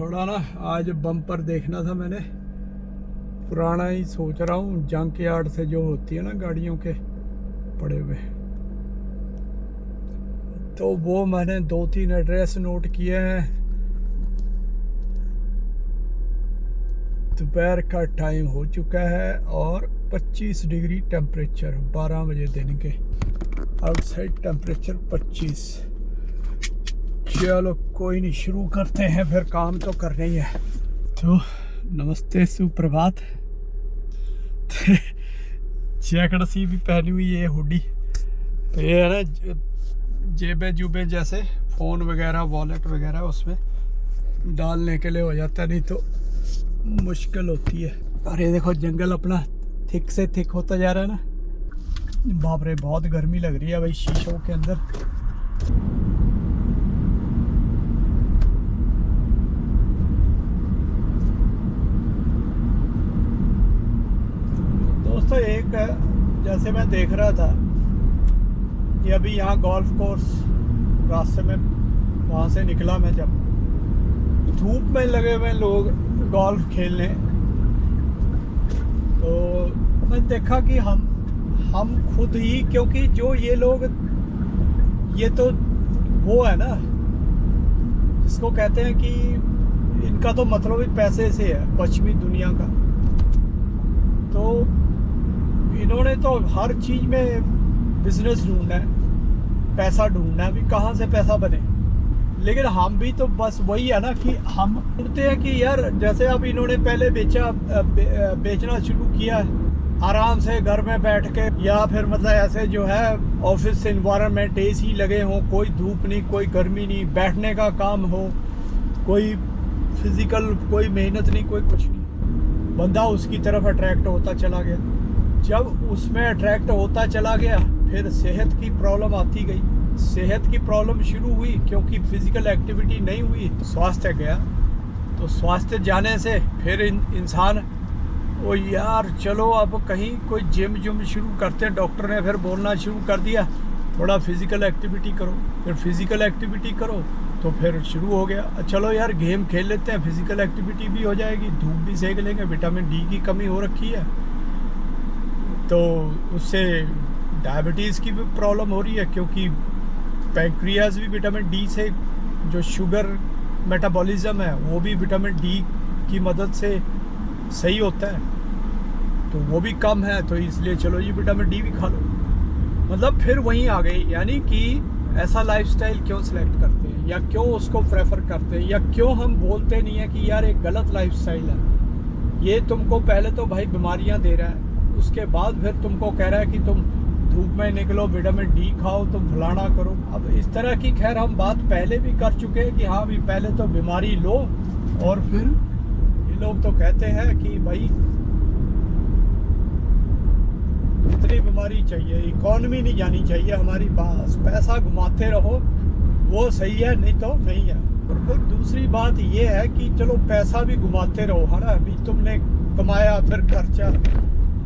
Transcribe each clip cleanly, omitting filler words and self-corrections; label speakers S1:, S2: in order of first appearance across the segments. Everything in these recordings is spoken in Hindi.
S1: थोड़ा ना आज बम्पर देखना था मैंने, पुराना ही सोच रहा हूँ, जंक यार्ड से जो होती है ना गाड़ियों के पड़े हुए, तो वो मैंने 2-3 एड्रेस नोट किए हैं। दोपहर का टाइम हो चुका है और 25 डिग्री टेम्परेचर, 12 बजे दिन के। Outside temperature 25। चलो कोई नहीं, शुरू करते हैं, फिर काम तो करना ही है। तो नमस्ते, सुप्रभात। जैकेट सी भी पहनी हुई है, हुडी। तो ये है ना जेबें जुबें जैसे फ़ोन वगैरह, वॉलेट वगैरह उसमें डालने के लिए हो जाता है, नहीं तो मुश्किल होती है। और ये देखो जंगल अपना थिक से थिक होता जा रहा है ना। बाप रे, बहुत गर्मी लग रही है भाई शीशों के अंदर। दोस्तों एक जैसे मैं देख रहा था कि अभी यहाँ गोल्फ कोर्स रास्ते में, वहाँ से निकला मैं, जब धूप में लगे हुए लोग गोल्फ खेलने, तो मैं देखा कि हम खुद ही, क्योंकि जो ये लोग, ये तो वो है ना जिसको कहते हैं कि इनका तो मतलब ही पैसे से है, पश्चिमी दुनिया का। तो इन्होंने तो हर चीज़ में बिजनेस ढूंढना है, पैसा ढूंढना है, भी कहाँ से पैसा बने। लेकिन हम भी तो बस वही है ना कि हम ढूंढते हैं कि यार, जैसे अब इन्होंने पहले बेचना शुरू किया है आराम से घर में बैठ के, या फिर मतलब ऐसे जो है ऑफिस इन्वायरमेंट, एसी लगे हों, कोई धूप नहीं, कोई गर्मी नहीं, बैठने का काम हो, कोई फिजिकल कोई मेहनत नहीं, कोई कुछ नहीं, बंदा उसकी तरफ अट्रैक्ट होता चला गया। जब उसमें अट्रैक्ट होता चला गया, फिर सेहत की प्रॉब्लम आती गई। सेहत की प्रॉब्लम शुरू हुई क्योंकि फिजिकल एक्टिविटी नहीं हुई, स्वास्थ्य गया। तो स्वास्थ्य जाने से फिर इंसान, ओ यार चलो अब कहीं कोई जिम शुरू करते हैं। डॉक्टर ने फिर बोलना शुरू कर दिया, थोड़ा फिजिकल एक्टिविटी करो। फिर फिजिकल एक्टिविटी करो तो फिर शुरू हो गया, चलो यार गेम खेल लेते हैं, फिजिकल एक्टिविटी भी हो जाएगी, धूप भी सेक लेंगे। विटामिन डी की कमी हो रखी है, तो उससे डायबिटीज़ की भी प्रॉब्लम हो रही है, क्योंकि पैंक्रियाज भी विटामिन डी से, जो शुगर मेटाबॉलिज्म है वो भी विटामिन डी की मदद से सही होता है, तो वो भी कम है। तो इसलिए चलो ये विटामिन डी भी खा लो। मतलब फिर वहीं आ गई, यानी कि ऐसा लाइफस्टाइल क्यों सिलेक्ट करते हैं, या क्यों उसको प्रेफर करते हैं, या क्यों हम बोलते नहीं है कि यार एक गलत लाइफस्टाइल है, ये तुमको पहले तो भाई बीमारियां दे रहा है, उसके बाद फिर तुमको कह रहा है कि तुम धूप में निकलो, विटामिन डी खाओ, तुम फलाना करो। अब इस तरह की खैर हम बात पहले भी कर चुके हैं कि हाँ भी पहले तो बीमारी लो, और फिर ये लोग तो कहते हैं कि भाई इतनी बीमारी चाहिए, इकॉनमी नहीं जानी चाहिए हमारी, बस पैसा घुमाते रहो, वो सही है, नहीं तो नहीं है। और फिर दूसरी बात ये है कि चलो पैसा भी घुमाते रहो, है ना, अभी तुमने कमाया फिर खर्चा,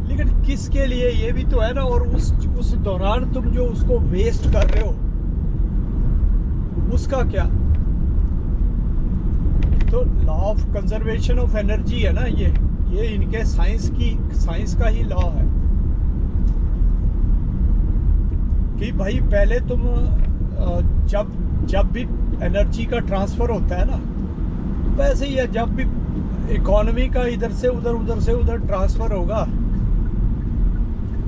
S1: लेकिन किसके लिए, ये भी तो है ना। और उस दौरान तुम जो उसको वेस्ट कर रहे हो, उसका क्या? तो law of conservation of energy है ना, ये इनके साइंस का ही लॉ है कि भाई पहले तुम जब भी एनर्जी का ट्रांसफर होता है ना, वैसे ही है, जब भी इकोनॉमी का इधर से उधर ट्रांसफर होगा,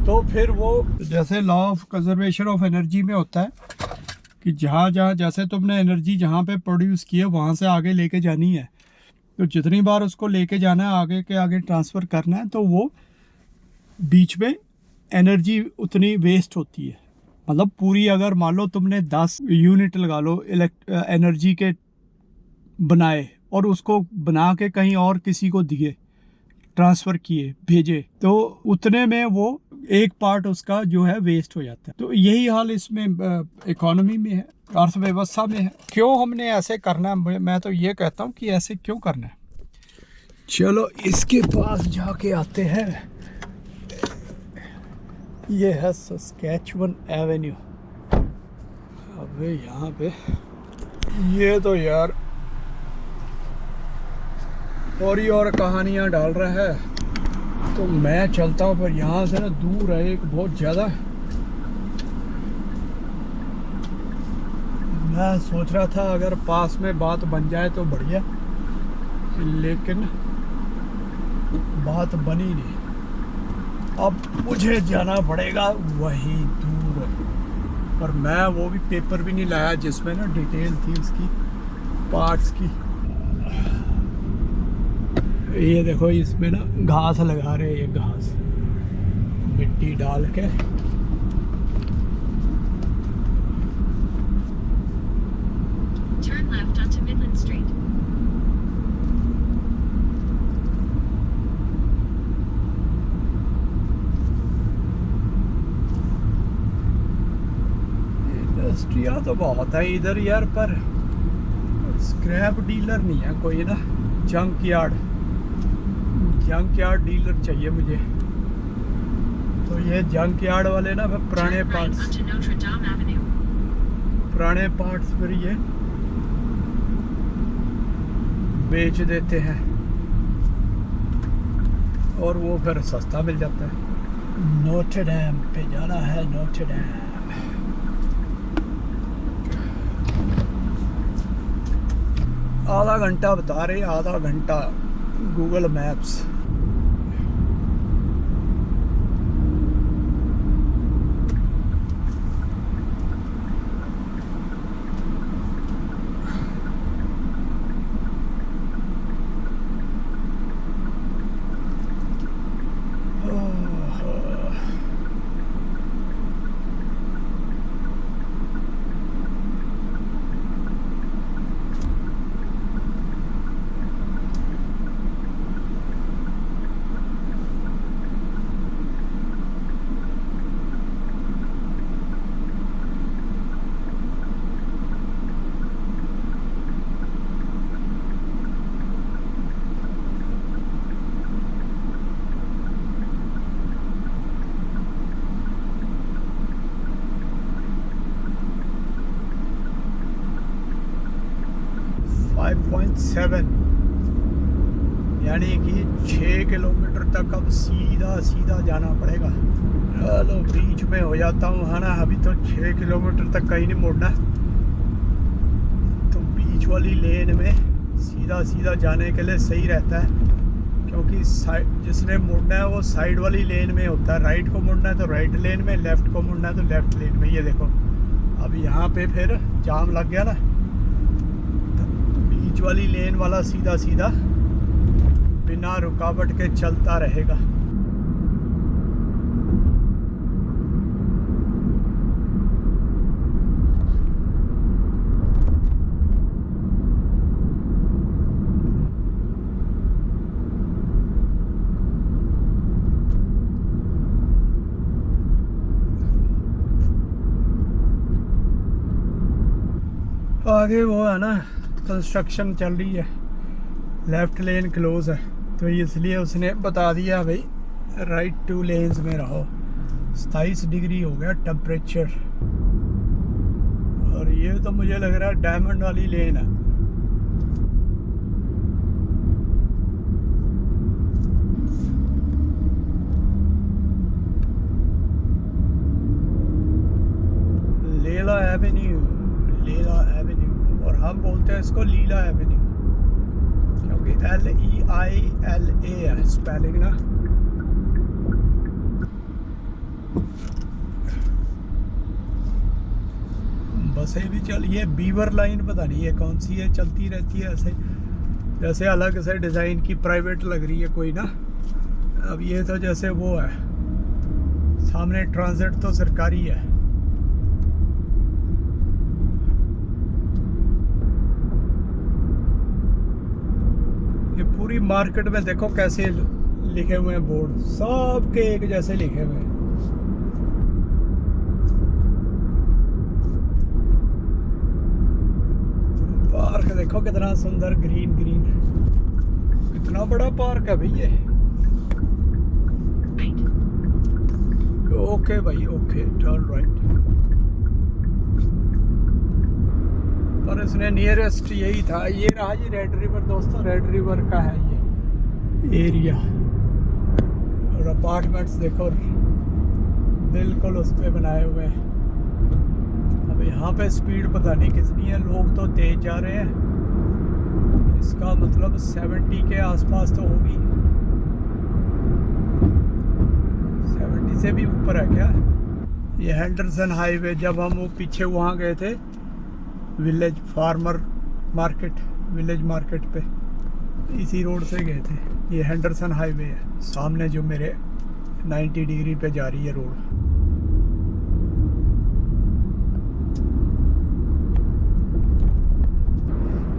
S1: तो फिर वो जैसे law of conservation of energy में होता है कि जहाँ जैसे तुमने एनर्जी जहाँ पे प्रोड्यूस की है वहाँ से आगे लेके जानी है, तो जितनी बार उसको लेके जाना है, आगे के आगे ट्रांसफ़र करना है, तो वो बीच में एनर्जी उतनी वेस्ट होती है। मतलब पूरी, अगर मान लो तुमने 10 यूनिट लगा लो एनर्जी के बनाए, और उसको बना के कहीं और किसी को दिए, ट्रांसफ़र किए, भेजे, तो उतने में वो एक पार्ट उसका जो है वेस्ट हो जाता है। तो यही हाल इसमें इकोनॉमी में है, अर्थव्यवस्था में है। क्यों हमने ऐसे करना है? मैं तो ये कहता हूँ कि ऐसे क्यों करना है। चलो इसके पास जाके आते हैं। ये है सस्कैचुअन एवेन्यू। अबे यहाँ पे ये तो यार और कहानियाँ डाल रहा है। तो मैं चलता हूँ, पर यहाँ से ना दूर है एक बहुत ज़्यादा। मैं सोच रहा था अगर पास में बात बन जाए तो बढ़िया, लेकिन बात बनी नहीं। अब मुझे जाना पड़ेगा वहीं दूर, पर मैं वो भी पेपर भी नहीं लाया जिसमें ना डिटेल थी उसकी, पार्ट्स की। ये देखो, इसमें ना घास लगा रहे हैं, ये घास मिट्टी डाल के।
S2: Turn left onto Midland Street.
S1: इंडस्ट्रिया तो बहुत है इधर यार, पर स्क्रैप डीलर नहीं है कोई ना। जंक यार्ड डीलर चाहिए मुझे। तो ये जंक यार्ड वाले ना फिर पुराने
S2: Turn right
S1: parts
S2: onto Notre Dame Avenue.
S1: फिर ये बेच देते हैं और वो फिर सस्ता मिल जाता है। नोटर डैम पे जाना है, नोटर डैम। आधा घंटा बता रहे, आधा घंटा गूगल मैप्स। यानी कि 6 किलोमीटर तक अब सीधा जाना पड़ेगा। चलो बीच में हो जाता हूँ, है ना। अभी तो 6 किलोमीटर तक कहीं नहीं मुड़ना, तो बीच वाली लेन में सीधा जाने के लिए सही रहता है, क्योंकि साइड जिसने मुड़ना है वो साइड वाली लेन में होता है। राइट को मुड़ना है तो राइट लेन में, लेफ़्ट को मुड़ना है तो लेफ़्ट लेन में। ये देखो अब यहाँ पे फिर जाम लग गया ना, बीच वाली लेन वाला सीधा बिना रुकावट के चलता रहेगा। आगे वो है ना, कंस्ट्रक्शन चल रही है, लेफ़्ट लेन क्लोज है, तो इसलिए उसने बता दिया भाई राइट 2 लेन्स में रहो। 27 डिग्री हो गया टेम्परेचर, और ये तो मुझे लग रहा है डायमंड वाली लेन है। लेला एवेन्यू, और हम बोलते हैं इसको लीला एवेन्यू, क्योंकि LEILA है स्पेलिंग ना। बसें भी चल, ये बीवर लाइन पता नहीं है कौन सी है, चलती रहती है ऐसे, जैसे अलग से डिज़ाइन की प्राइवेट लग रही है कोई ना। अब ये तो जैसे वो है, सामने ट्रांजिट तो सरकारी है। ये पूरी मार्केट में देखो कैसे लिखे हुए हैं बोर्ड, सब के एक जैसे लिखे हुए हैं। पार्क देखो कितना सुंदर, ग्रीन कितना बड़ा पार्क है भाई ये। ओके भाई, ओके, टर्न राइट। पर इसने नियरेस्ट यही था, ये रहा जी रेड रिवर दोस्तों, रेड रिवर का है ये। एरिया। और अपार्टमेंट्स देखो बिल्कुल उस पे बनाए हुए हैं। अब यहाँ पे स्पीड पता नहीं कितनी है, लोग तो तेज जा रहे हैं। इसका मतलब 70 के आसपास तो होगी, 70 से भी ऊपर है क्या। ये हेंडरसन हाईवे, जब हम वो पीछे वहाँ गए थे विलेज मार्केट पे, इसी रोड से गए थे। ये हेंडरसन हाईवे है सामने जो मेरे 90 डिग्री पे जा रही है रोड।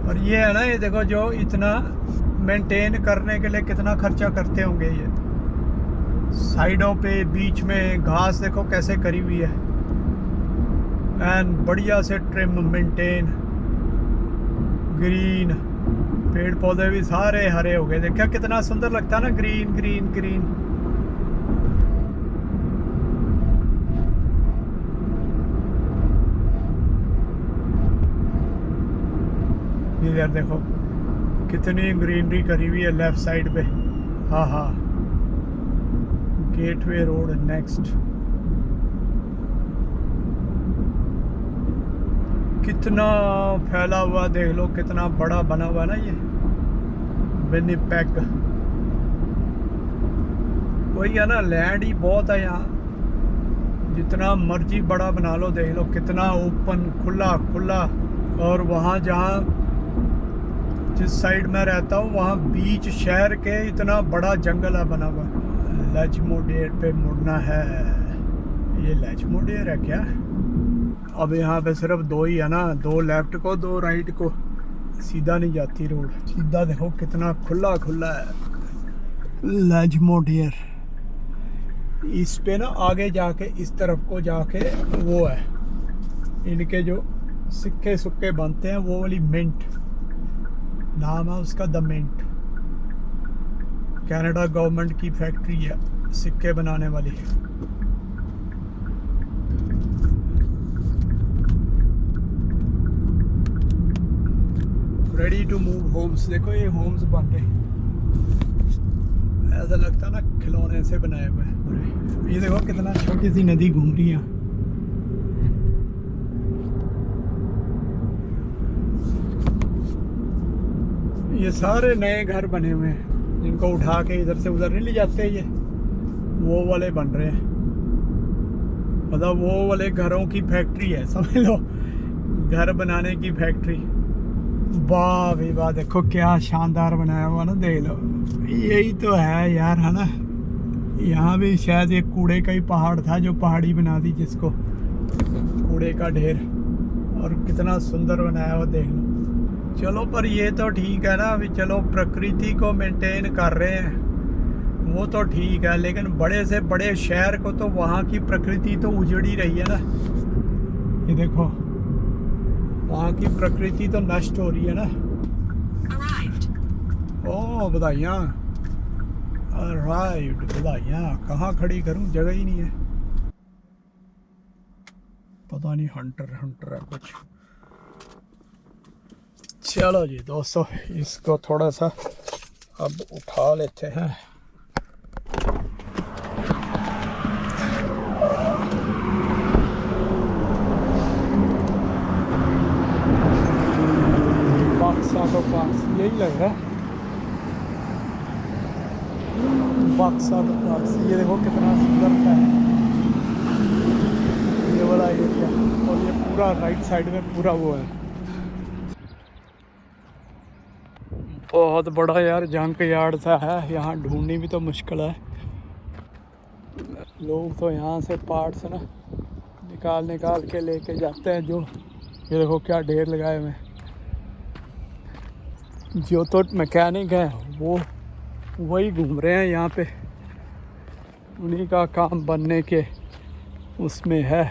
S1: और ये है ना, ये देखो जो इतना मेंटेन करने के लिए कितना खर्चा करते होंगे। ये साइडों पे बीच में घास देखो कैसे करी हुई है, एंड बढ़िया से ट्रिम मेंटेन, ग्रीन, पेड़ पौधे भी सारे हरे हो गए। देखा कितना सुंदर लगता है ना, ग्रीन ग्रीन ग्रीन। इधर देखो कितनी ग्रीनरी करी हुई है लेफ्ट साइड पे। हाँ हाँ, गेटवे रोड नेक्स्ट। कितना फैला हुआ देख लो, कितना बड़ा बना हुआ ना ये विनिपेग। वही है ना, लैंड ही बहुत है यहाँ, जितना मर्जी बड़ा बना लो। देख लो कितना ओपन, खुला खुला। और वहाँ जहाँ जिस साइड में रहता हूँ वहाँ बीच शहर के इतना बड़ा जंगल है बना हुआ। लजमोडेर पे मुड़ना है। ये लजमोडेर है क्या। अब यहाँ पे सिर्फ दो ही है ना, दो लेफ्ट को दो राइट को, सीधा नहीं जाती रोड। सीधा देखो कितना खुला खुला है लजमोडेर। इस पे ना आगे जाके इस तरफ को जाके वो है, इनके जो सिक्के सुक्के बनते हैं, वो वाली मिंट नाम है उसका, द मिंट। कनाडा गवर्नमेंट की फैक्ट्री है सिक्के बनाने वाली। Ready to move homes. देखो ये होम्स बन रहे, ऐसा लगता ना खिलौने से बनाए हुए हैं। ये देखो कितना छोटी सी नदी घूम रही है। ये सारे नए घर बने हुए हैं, जिनको उठा के इधर से उधर नहीं ले जाते। ये वो वाले बन रहे हैं, मतलब वो वाले घरों की फैक्ट्री है, समझ लो, घर बनाने की फैक्ट्री। वाह भाई वाह, देखो क्या शानदार बनाया हुआ ना, देख लो। यही तो है यार, है ना। यहाँ भी शायद एक कूड़े का ही पहाड़ था, जो पहाड़ी बना दी जिसको, कूड़े का ढेर। और कितना सुंदर बनाया हुआ, देख लो। चलो पर ये तो ठीक है ना, अभी चलो प्रकृति को मेंटेन कर रहे हैं, वो तो ठीक है। लेकिन बड़े से बड़े शहर को तो वहाँ की प्रकृति तो उजड़ी रही है ना। ये देखो वहाँ की प्रकृति तो नष्ट हो रही है ना। ओह बधाइयाँ, अराइव्ड, बधाइयाँ। कहाँ खड़ी करूँ, जगह ही नहीं है। पता नहीं, हंटर है कुछ। चलो जी दोस्तों, इसको थोड़ा सा अब उठा लेते हैं। बॉक्स यही लग रहा है, बॉक्स। ये देखो कितना सुंदर सा है ये वाला एरिया। और ये पूरा राइट साइड में पूरा वो है, बहुत बड़ा यार जंक यार्ड सा है। यहाँ ढूंढनी भी तो मुश्किल है। लोग तो यहाँ से पार्ट्स ना निकाल के लेके जाते हैं। जो ये देखो क्या ढेर लगाए हुए, जो तो मैकेनिक है वो वही घूम रहे हैं यहाँ पे, उन्हीं का काम बनने के उसमें है।